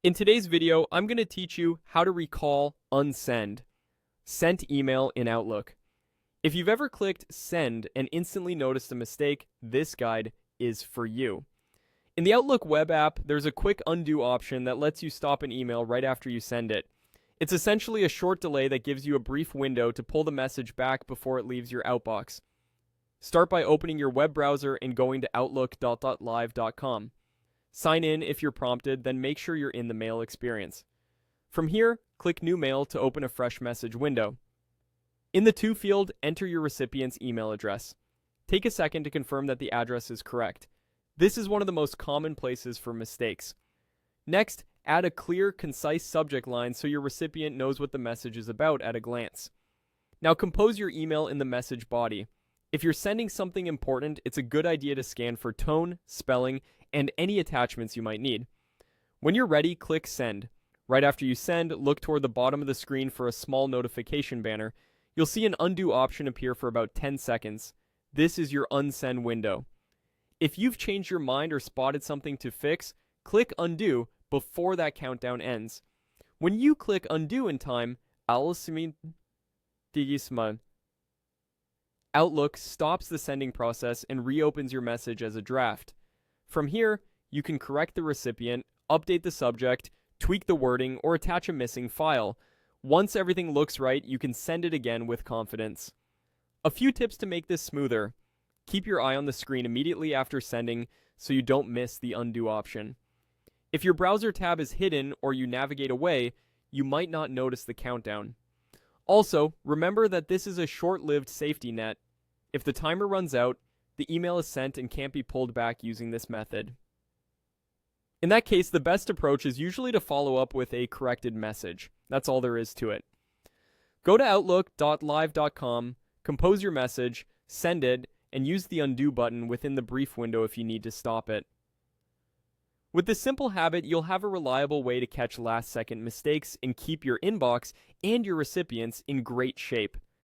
In today's video, I'm going to teach you how to recall Unsend, sent email in Outlook. If you've ever clicked send and instantly noticed a mistake, this guide is for you. In the Outlook web app, there's a quick undo option that lets you stop an email right after you send it. It's essentially a short delay that gives you a brief window to pull the message back before it leaves your outbox. Start by opening your web browser and going to outlook.live.com. Sign in if you're prompted, then make sure you're in the mail experience. From here, click New Mail to open a fresh message window. In the To field, enter your recipient's email address. Take a second to confirm that the address is correct. This is one of the most common places for mistakes. Next, add a clear, concise subject line so your recipient knows what the message is about at a glance. Now compose your email in the message body. If you're sending something important, it's a good idea to scan for tone, spelling, and any attachments you might need. When you're ready, click Send. Right after you send, look toward the bottom of the screen for a small notification banner. You'll see an undo option appear for about 10 seconds. This is your unsend window. If you've changed your mind or spotted something to fix, click Undo before that countdown ends. When you click Undo in time, Outlook stops the sending process and reopens your message as a draft. From here, you can correct the recipient, update the subject, tweak the wording, or attach a missing file. Once everything looks right, you can send it again with confidence. A few tips to make this smoother. Keep your eye on the screen immediately after sending so you don't miss the undo option. If your browser tab is hidden or you navigate away, you might not notice the countdown. Also, remember that this is a short-lived safety net. If the timer runs out, the email is sent and can't be pulled back using this method. In that case, the best approach is usually to follow up with a corrected message. That's all there is to it. Go to outlook.live.com, compose your message, send it, and use the undo button within the brief window if you need to stop it. With this simple habit, you'll have a reliable way to catch last-second mistakes and keep your inbox and your recipients in great shape.